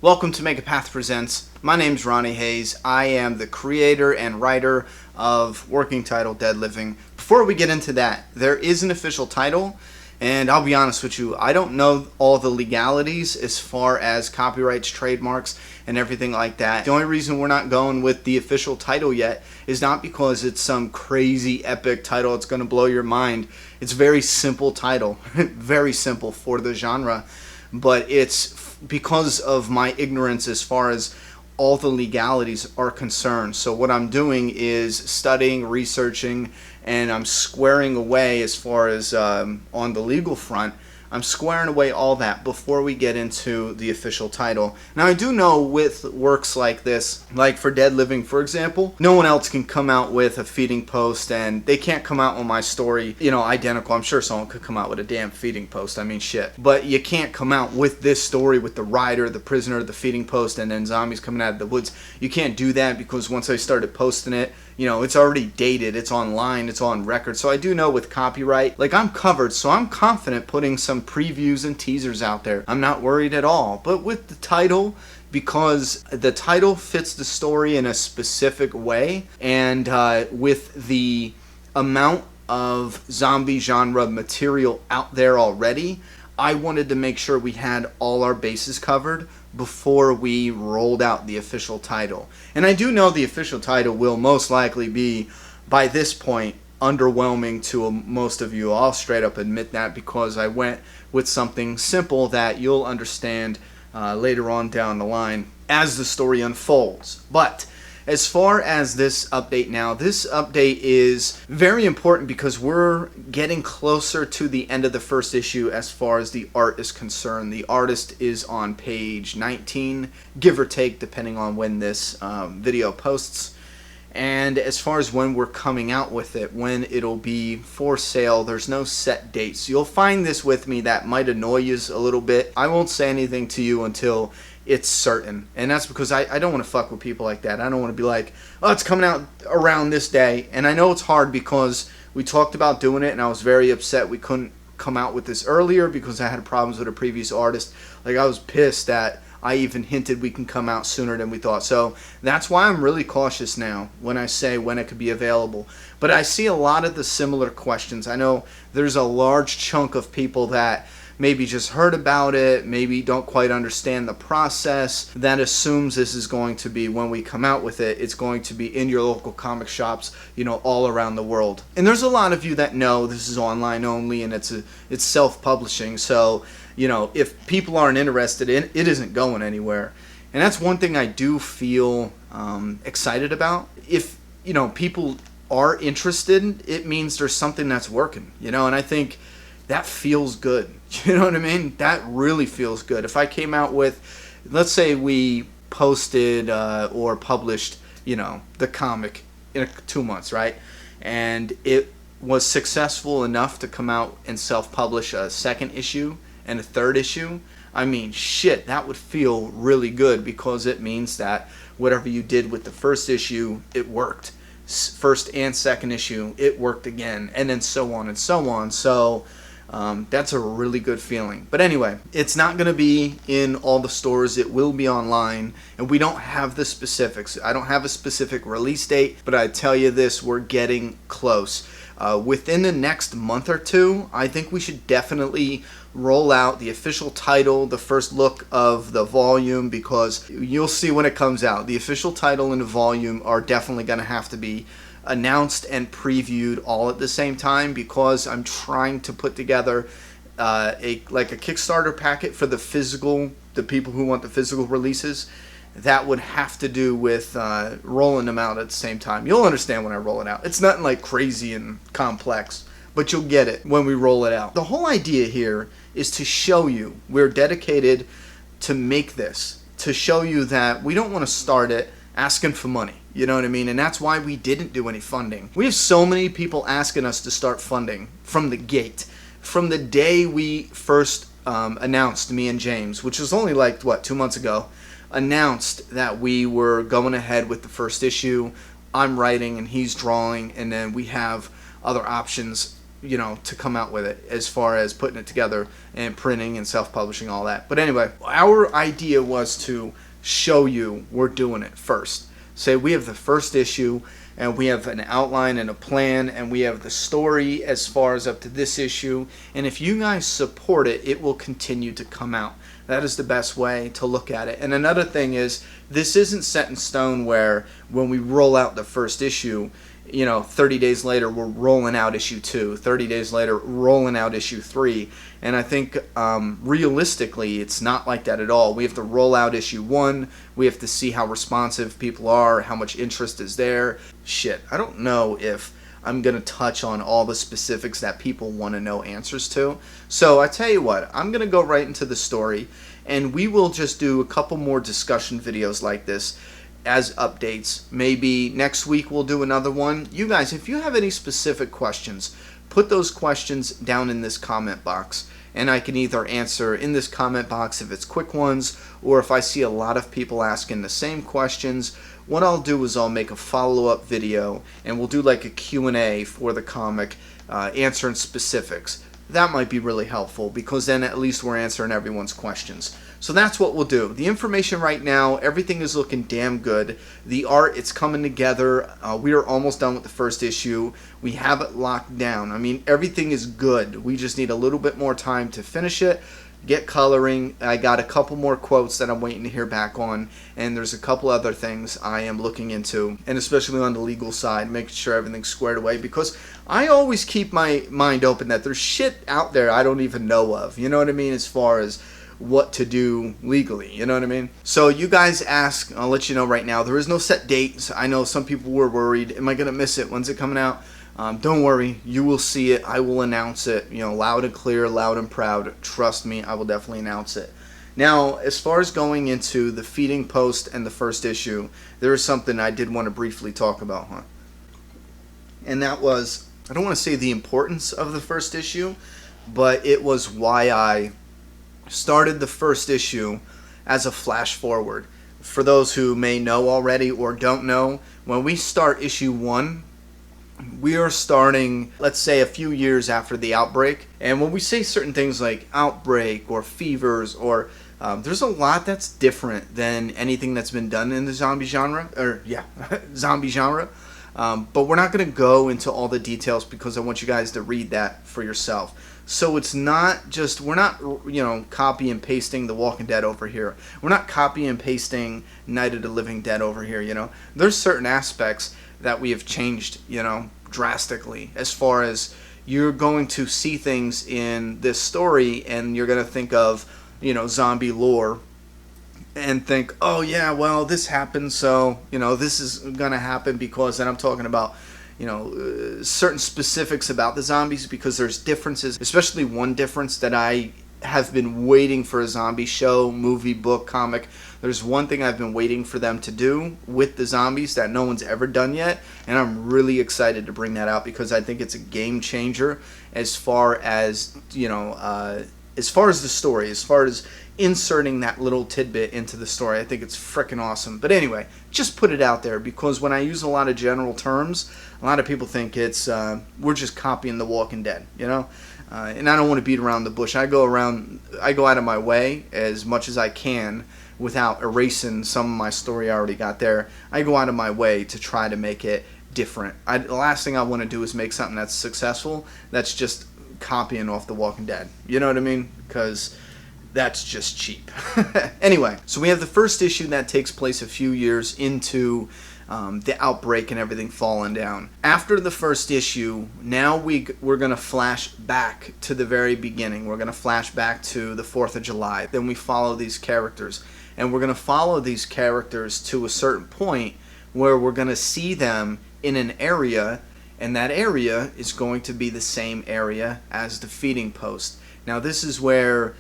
Welcome to Make a Path Presents. My name's Ronnie Hayes. I am the creator and writer of Working Title Dead Living. Before we get into that, there is an official title, and I'll be honest with you, I don't know all the legalities as far as copyrights, trademarks, and everything like that. The only reason we're not going with the official title yet is not because it's some crazy epic title that's going to blow your mind. It's a very simple title, very simple for the genre, but it's because of my ignorance as far as all the legalities are concerned. So what I'm doing is studying, researching, and I'm squaring away as far as on the legal front. I'm squaring away all that before we get into the official title. Now I do know with works like this, like for Dead Living for example, no one else can come out with a feeding post, and they can't come out with my story, identical. I'm sure someone could come out with a damn feeding post, I mean shit. But you can't come out with this story with the rider, the prisoner, the feeding post, and then zombies coming out of the woods. You can't do that because once I started posting it, it's already dated, it's online, it's on record. So I do know with copyright, I'm covered, so I'm confident putting some previews and teasers out there. I'm not worried at all. But with the title, because the title fits the story in a specific way, and with the amount of zombie genre material out there already, I wanted to make sure we had all our bases covered before we rolled out the official title. And I do know the official title will most likely be, by this point, underwhelming to most of you. I'll straight up admit that, because I went with something simple that you'll understand later on down the line as the story unfolds. But as far as this update now, this update is very important because we're getting closer to the end of the first issue as far as the art is concerned. The artist is on page 19, give or take, depending on when this video posts. And as far as when we're coming out with it, when it'll be for sale, there's no set dates. You'll find this with me that might annoy you a little bit. I won't say anything to you until it's certain, and that's because I don't want to fuck with people like that. I don't want to be like, oh, it's coming out around this day. And I know it's hard because we talked about doing it, and I was very upset we couldn't come out with this earlier because I had problems with a previous artist. I was pissed that I even hinted we can come out sooner than we thought. So that's why I'm really cautious now when I say when it could be available. But I see a lot of the similar questions. I know there's a large chunk of people that maybe just heard about it, maybe don't quite understand the process, that assumes this is going to be, when we come out with it, it's going to be in your local comic shops, all around the world. And there's a lot of you that know this is online only and it's self-publishing. So, if people aren't interested in it, it isn't going anywhere. And that's one thing I do feel excited about. If, people are interested, it means there's something that's working, and I think that feels good. You know what I mean? That really feels good. If I came out with, let's say we posted or published, the comic in 2 months, right? And it was successful enough to come out and self-publish a second issue and a third issue, I mean, shit, that would feel really good, because it means that whatever you did with the first issue, it worked. First and second issue, it worked again, and then so on and so on. So that's a really good feeling. But anyway, it's not going to be in all the stores. It will be online, and we don't have the specifics. I don't have a specific release date, but I tell you this, we're getting close. Within the next month or two, I think we should definitely roll out the official title, the first look of the volume, because you'll see when it comes out. The official title and the volume are definitely going to have to be announced and previewed all at the same time, because I'm trying to put together a Kickstarter packet for the people who want the physical releases. That would have to do with rolling them out at the same time. You'll understand when I roll it out. It's nothing crazy and complex, but you'll get it when we roll it out. The whole idea here is to show you we're dedicated to make this, to show you that we don't want to start it asking for money. You know what I mean? And that's why we didn't do any funding. We have so many people asking us to start funding from the gate. From the day we first announced, me and James, which was only 2 months ago, announced that we were going ahead with the first issue. I'm writing and he's drawing, and then we have other options, to come out with it as far as putting it together and printing and self-publishing, all that. But anyway, our idea was to show you we're doing it first. Say we have the first issue and we have an outline and a plan and we have the story as far as up to this issue, and if you guys support it, it will continue to come out. That is the best way to look at it. And another thing is, this isn't set in stone where when we roll out the first issue, 30 days later we're rolling out issue 2, 30 days later rolling out issue 3. And I think realistically it's not like that at all. We have to roll out issue 1, we have to see how responsive people are, how much interest is there. Shit, I don't know if I'm going to touch on all the specifics that people want to know answers to. So I tell you what, I'm going to go right into the story, and we will just do a couple more discussion videos like this as updates. Maybe next week we'll do another one. You guys, if you have any specific questions, put those questions down in this comment box, and I can either answer in this comment box if it's quick ones, or if I see a lot of people asking the same questions, what I'll do is I'll make a follow-up video and we'll do like a Q&A for the comic, answering specifics. That might be really helpful, because then at least we're answering everyone's questions. So that's what we'll do. The information right now, everything is looking damn good. The art, it's coming together. We are almost done with the first issue. We have it locked down. I mean, everything is good. We just need a little bit more time to finish it, get coloring. I got a couple more quotes that I'm waiting to hear back on, and there's a couple other things I am looking into, and especially on the legal side, making sure everything's squared away, because I always keep my mind open that there's shit out there I don't even know of, you know what I mean, as far as what to do legally, you know what I mean? So you guys ask, I'll let you know right now, there is no set date. I know some people were worried, am I going to miss it? When's it coming out? Don't worry, you will see it. I will announce it, loud and clear, loud and proud. Trust me, I will definitely announce it. Now, as far as going into the feeding post and the first issue, there is something I did want to briefly talk about, and that was, I don't want to say the importance of the first issue, but it was why I started the first issue as a flash forward. For those who may know already or don't know, when we start issue 1, we are starting, let's say, a few years after the outbreak. And when we say certain things like outbreak or fevers, or there's a lot that's different than anything that's been done in the zombie genre, zombie genre. But we're not going to go into all the details because I want you guys to read that for yourself. So it's not just, we're not, copy and pasting The Walking Dead over here. We're not copy and pasting Night of the Living Dead over here, There's certain aspects that we have changed, drastically, as far as you're going to see things in this story and you're going to think of, zombie lore and think, oh yeah, well, this happened, so, this is going to happen because, and I'm talking about, certain specifics about the zombies, because there's differences, especially one difference that I have been waiting for a zombie show, movie, book, comic. There's one thing I've been waiting for them to do with the zombies that no one's ever done yet, and I'm really excited to bring that out because I think it's a game changer as far as, as far as the story, as far as inserting that little tidbit into the story. I think it's freaking awesome. But anyway, just put it out there, because when I use a lot of general terms, a lot of people think it's we're just copying The Walking Dead, and I don't want to beat around the bush. I go out of my way as much as I can without erasing some of my story I already got there. I go out of my way to try to make it different. The last thing I want to do is make something that's successful that's just copying off The Walking Dead. You know what I mean? Because that's just cheap. Anyway, so we have the first issue that takes place a few years into the outbreak and everything falling down. After the first issue, now we're going to flash back to the very beginning. We're going to flash back to the 4th of July. Then we follow these characters. And we're going to follow these characters to a certain point where we're going to see them in an area, and that area is going to be the same area as the feeding post. Now this is where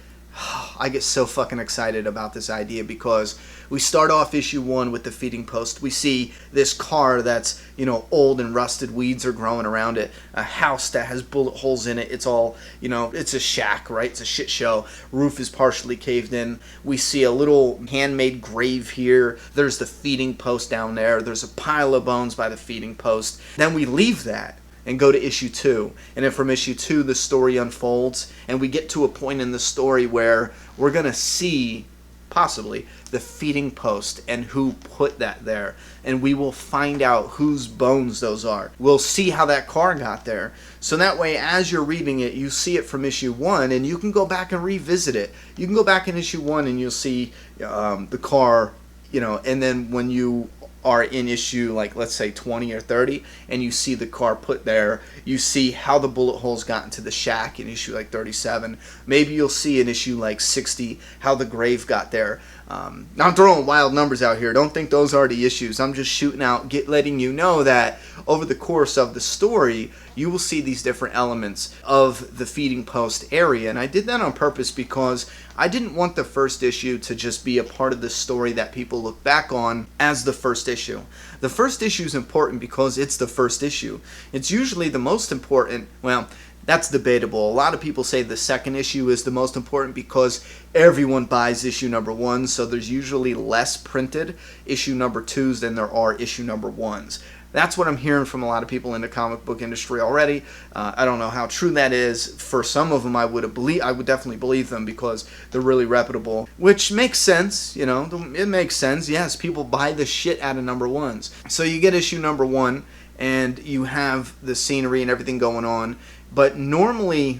I get so fucking excited about this idea, because we start off issue 1 with the feeding post. We see this car that's, old and rusted. Weeds are growing around it. A house that has bullet holes in it. It's all, it's a shack, right? It's a shit show. Roof is partially caved in. We see a little handmade grave here. There's the feeding post down there. There's a pile of bones by the feeding post. Then we leave that. and go to issue 2. And then from issue 2, the story unfolds, and we get to a point in the story where we're going to see, possibly, the feeding post and who put that there. And we will find out whose bones those are. We'll see how that car got there. So that way, as you're reading it, you see it from issue 1, and you can go back and revisit it. You can go back in issue 1 and you'll see the car, and then when you are in issue, like, let's say 20 or 30, and you see the car put there, you see how the bullet holes got into the shack in issue like 37. Maybe you'll see in issue like 60 how the grave got there. Now I'm throwing wild numbers out here. Don't think those are the issues. I'm just shooting out, letting you know that over the course of the story, you will see these different elements of the feeding post area. And I did that on purpose because I didn't want the first issue to just be a part of the story that people look back on as the first issue. The first issue is important because it's the first issue. It's usually the most important, well, that's debatable. A lot of people say the second issue is the most important because everyone buys issue number 1, so there's usually less printed issue number 2s than there are issue number 1s. That's what I'm hearing from a lot of people in the comic book industry already. I don't know how true that is. For some of them, I would definitely believe them because they're really reputable, which makes sense. It makes sense. Yes, people buy the shit out of number 1s. So you get issue number 1, and you have the scenery and everything going on. But normally,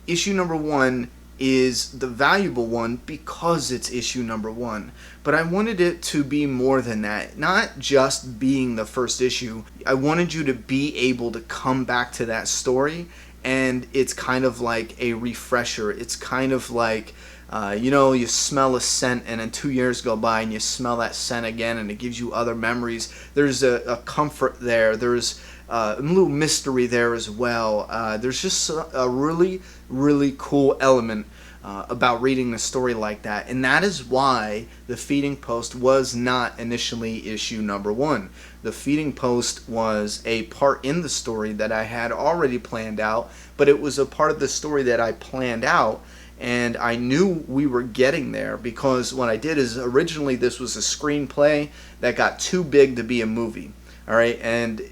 issue number 1 is the valuable one because it's issue number 1. But I wanted it to be more than that. Not just being the first issue. I wanted you to be able to come back to that story, and it's kind of like a refresher. It's kind of like, you smell a scent, and then 2 years go by and you smell that scent again, and it gives you other memories. There's a comfort there. There's a little mystery there as well. There's just a really, really cool element about reading a story like that. And that is why the feeding post was not initially issue number 1. The feeding post was a part in the story that I had already planned out, but it was a part of the story that I planned out, and I knew we were getting there because what I did is originally this was a screenplay that got too big to be a movie. All right, and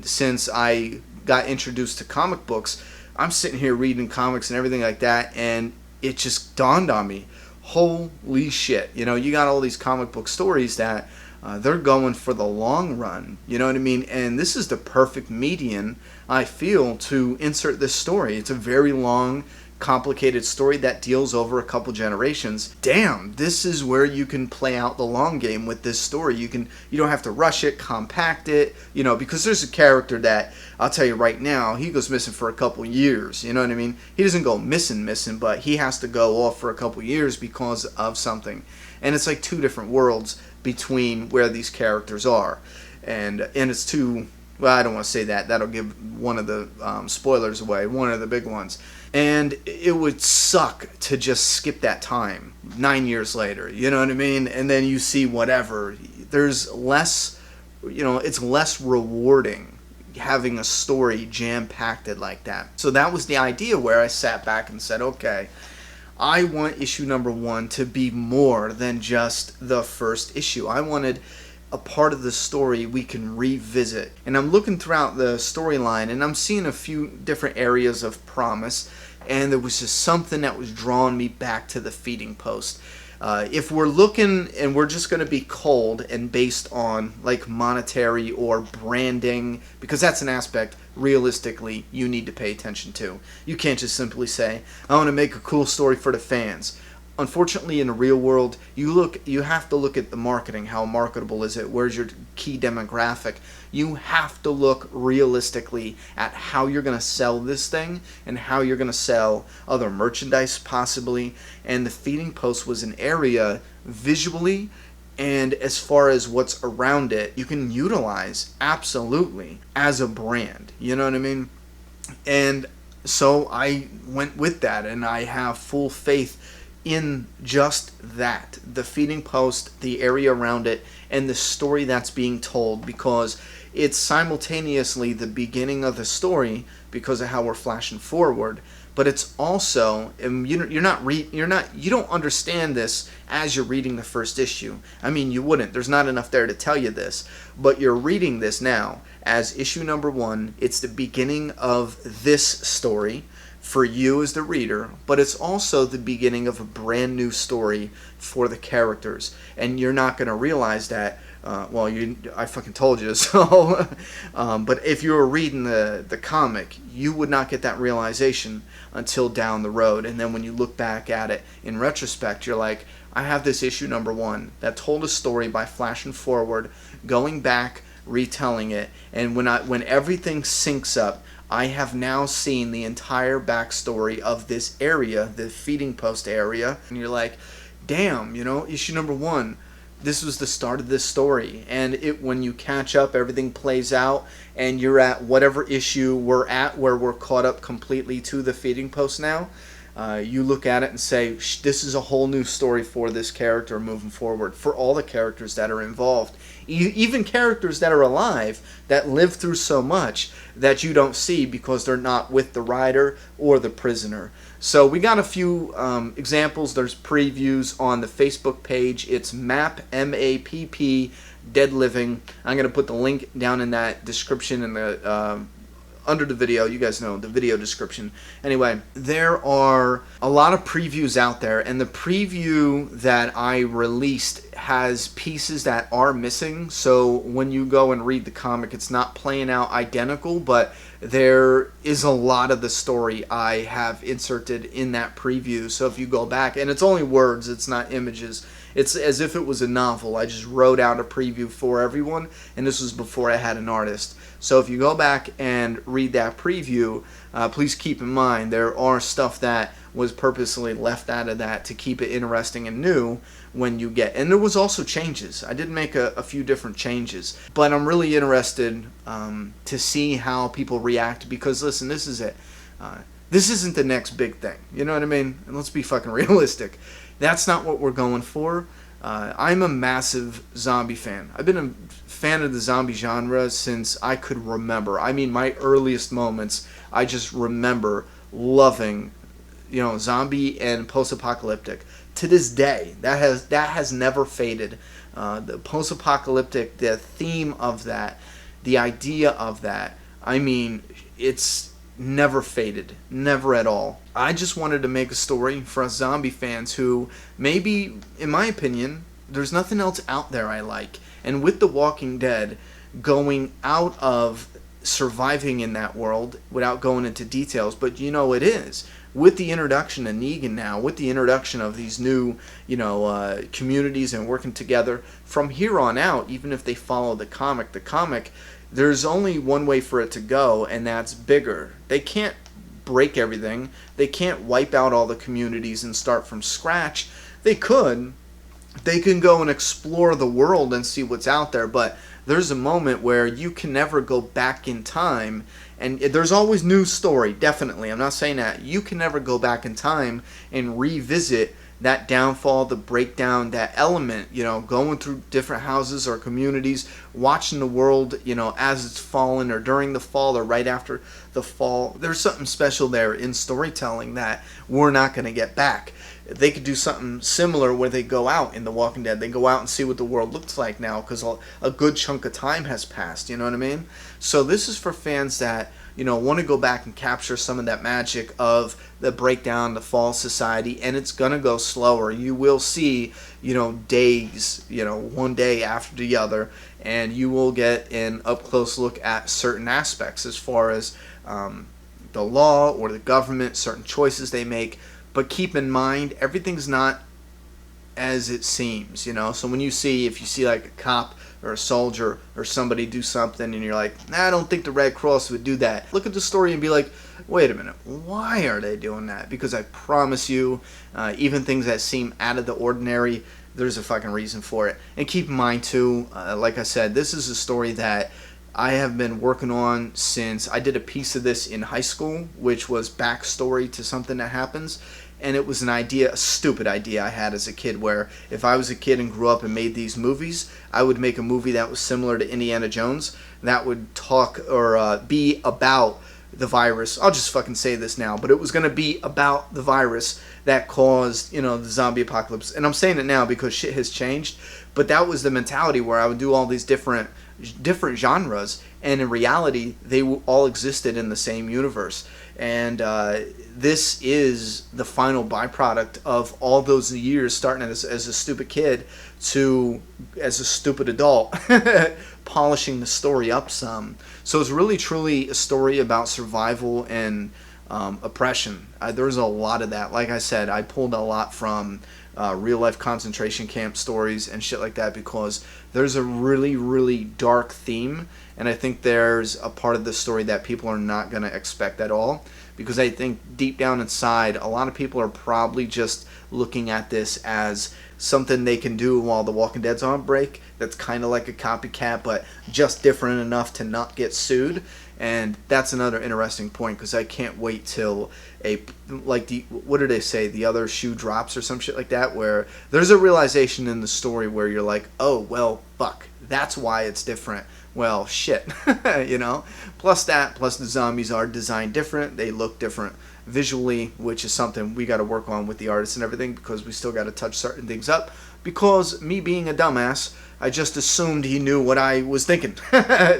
since I got introduced to comic books, I'm sitting here reading comics and everything like that, and it just dawned on me, holy shit, you got all these comic book stories that they're going for the long run, you know what I mean? And this is the perfect median, I feel, to insert this story. It's a very long, complicated story that deals over a couple generations. Damn, this is where you can play out the long game with this story. You don't have to rush it, compact it, because there's a character that I'll tell you right now, he goes missing for a couple years, you know what I mean? He doesn't go missing, but he has to go off for a couple years because of something. And it's like 2 different worlds between where these characters are. And it's 2, well, I don't want to say that. That'll give one of the spoilers away, one of the big ones. And it would suck to just skip that time 9 years later, you know what I mean? And then you see whatever. There's less, it's less rewarding having a story jam-packed like that. So that was the idea where I sat back and said, okay, I want issue number 1 to be more than just the first issue. I wanted a part of the story we can revisit. And I'm looking throughout the storyline, and I'm seeing a few different areas of promise, and there was just something that was drawing me back to the feeding post. If we're looking and we're just going to be cold and based on like monetary or branding, because that's an aspect realistically you need to pay attention to. You can't just simply say, I want to make a cool story for the fans. Unfortunately, in the real world, you have to look at the marketing. How marketable is it? Where's your key demographic? You have to look realistically at how you're going to sell this thing and how you're going to sell other merchandise possibly. And the feeding post was an area visually and as far as what's around it, you can utilize absolutely as a brand. You know what I mean? And so I went with that, and I have full faith in just that, the feeding post, the area around it, and the story that's being told, because it's simultaneously the beginning of the story because of how we're flashing forward, but it's also, and you don't understand this as you're reading the first issue. I mean, you wouldn't. There's not enough there to tell you this, but you're reading this now as issue number 1. It's the beginning of this story for you as the reader, but it's also the beginning of a brand new story for the characters, and you're not going to realize that. I fucking told you so. But if you were reading the comic, you would not get that realization until down the road. And then when you look back at it in retrospect, you're like, I have this issue number 1 that told a story by flashing forward, going back, retelling it, and when everything syncs up, I have now seen the entire backstory of this area, the feeding post area, and you're like, damn, issue number 1. This was the start of this story, and when you catch up, everything plays out, and you're at whatever issue we're at where we're caught up completely to the feeding post now. You look at it and say, this is a whole new story for this character moving forward, for all the characters that are involved. Even characters that are alive, that live through so much that you don't see because they're not with the rider or the prisoner. So we got a few examples. There's previews on the Facebook page. It's MAPP, M-A-P-P, Dead Living. I'm going to put the link down in that description in the under the video. You guys know the video description. Anyway, there are a lot of previews out there, and the preview that I released has pieces that are missing. So when you go and read the comic, it's not playing out identical, but there is a lot of the story I have inserted in that preview. So if you go back, and it's only words, it's not images. It's as if it was a novel. I just wrote out a preview for everyone, and this was before I had an artist. So if you go back and read that preview, please keep in mind there are stuff that was purposely left out of that to keep it interesting and new when you get. And there was also changes. I did make a few different changes, but I'm really interested to see how people react, because listen, this is it. This isn't the next big thing. You know what I mean? And let's be fucking realistic. That's not what we're going for. I'm a massive zombie fan. I've been a fan of the zombie genre since I could remember. I mean, my earliest moments, I just remember loving, zombie and post-apocalyptic. To this day, that has never faded. The post-apocalyptic, the theme of that, the idea of that, I mean, it's never faded. Never at all. I just wanted to make a story for us zombie fans who maybe, in my opinion, there's nothing else out there I like. And with The Walking Dead going out of surviving in that world, without going into details, but it is. With the introduction of Negan now, with the introduction of these new, communities and working together, from here on out, even if they follow the comic, there's only one way for it to go, and that's bigger. They can't break everything. They can't wipe out all the communities and start from scratch. They could. They can go and explore the world and see what's out there, but there's a moment where you can never go back in time, and there's always new story, definitely. I'm not saying that. You can never go back in time and revisit that downfall, the breakdown, that element, going through different houses or communities, watching the world, as it's fallen or during the fall or right after the fall. There's something special there in storytelling that we're not going to get back. They could do something similar where they go out in The Walking Dead. They go out and see what the world looks like now because a good chunk of time has passed, you know what I mean? So this is for fans that, want to go back and capture some of that magic of the breakdown, the fall society, and it's going to go slower. You will see, days, one day after the other, and you will get an up-close look at certain aspects as far as the law or the government, certain choices they make. But keep in mind, everything's not as it seems, So when if you see like a cop or a soldier or somebody do something and you're like, I don't think the Red Cross would do that. Look at the story and be like, wait a minute, why are they doing that? Because I promise you, even things that seem out of the ordinary, there's a fucking reason for it. And keep in mind too, like I said, this is a story that I have been working on since I did a piece of this in high school, which was backstory to something that happens. And it was a stupid idea I had as a kid, where if I was a kid and grew up and made these movies, I would make a movie that was similar to Indiana Jones, that would talk or be about the virus. I'll just fucking say this now, but it was going to be about the virus that caused, the zombie apocalypse. And I'm saying it now because shit has changed, but that was the mentality where I would do all these different genres, and in reality they all existed in the same universe. And this is the final byproduct of all those years, starting as a stupid kid to as a stupid adult, polishing the story up some. So it's really truly a story about survival and oppression. There's a lot of that. Like I said, I pulled a lot from real life concentration camp stories and shit like that, because there's a really, really dark theme, and I think there's a part of the story that people are not going to expect at all, because I think deep down inside a lot of people are probably just looking at this as something they can do while The Walking Dead's on break, that's kind of like a copycat but just different enough to not get sued. And that's another interesting point, because I can't wait till what did they say, the other shoe drops or some shit like that, where there's a realization in the story where you're like, oh well, fuck, that's why it's different. Well, shit. Plus the zombies are designed different, they look different visually, which is something we got to work on with the artists and everything, because we still got to touch certain things up, because me being a dumbass, I just assumed he knew what I was thinking.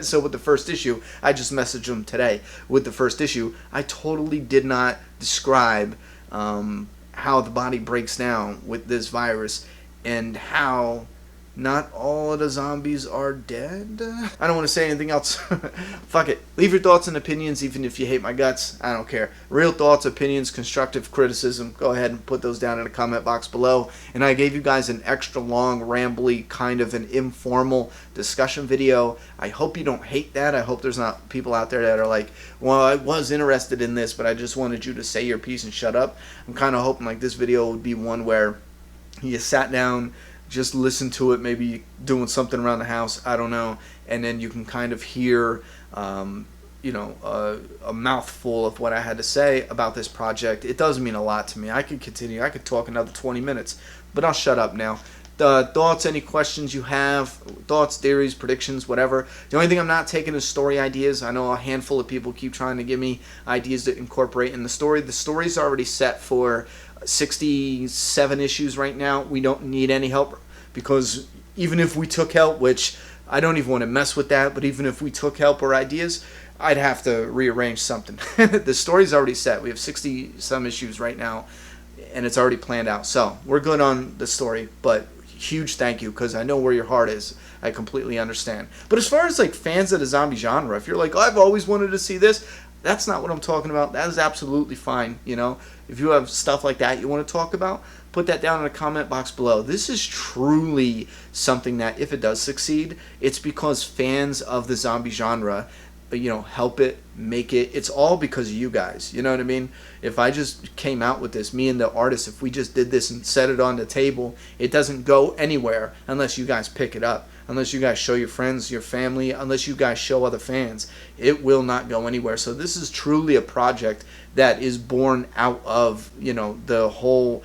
So with the first issue, I just messaged him today. With the first issue, I totally did not describe how the body breaks down with this virus, and how not all of the zombies are dead. I don't want to say anything else. Fuck it. Leave your thoughts and opinions, even if you hate my guts. I don't care. Real thoughts, opinions, constructive criticism, go ahead and put those down in the comment box below. And I gave you guys an extra long, rambly, kind of an informal discussion video. I hope you don't hate that. I hope there's not people out there that are like, well, I was interested in this, but I just wanted you to say your piece and shut up. I'm kind of hoping like this video would be one where you sat down, just listen to it, maybe doing something around the house, I don't know, and then you can kind of hear a mouthful of what I had to say about this project. It does mean a lot to me. I could continue, I could talk another 20 minutes, but I'll shut up now. Thoughts, any questions you have, thoughts, theories, predictions, whatever. The only thing I'm not taking is story ideas. I know a handful of people keep trying to give me ideas to incorporate in the story. The story's already set for 67 issues right now. We don't need any help, because even if we took help, which I don't even want to mess with that, but even if we took help or ideas, I'd have to rearrange something. The story's already set. We have 60 some issues right now, and it's already planned out. So we're good on the story, but huge thank you, because I know where your heart is. I completely understand. But as far as like fans of the zombie genre, if you're like, oh, I've always wanted to see this, that's not what I'm talking about. That is absolutely fine. If you have stuff like that you want to talk about, put that down in the comment box below. This is truly something that, if it does succeed, it's because fans of the zombie genre, help it, make it. It's all because of you guys. You know what I mean? If I just came out with this, me and the artist, if we just did this and set it on the table, it doesn't go anywhere unless you guys pick it up, unless you guys show your friends, your family, unless you guys show other fans. It will not go anywhere. So this is truly a project that is born out of, the whole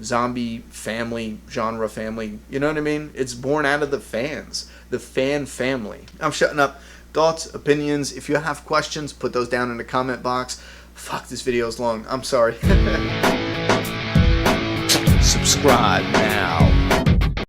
zombie family, genre family. You know what I mean? It's born out of the fans, the fan family. I'm shutting up. Thoughts, opinions, if you have questions, put those down in the comment box. Fuck, this video is long. I'm sorry. Subscribe now.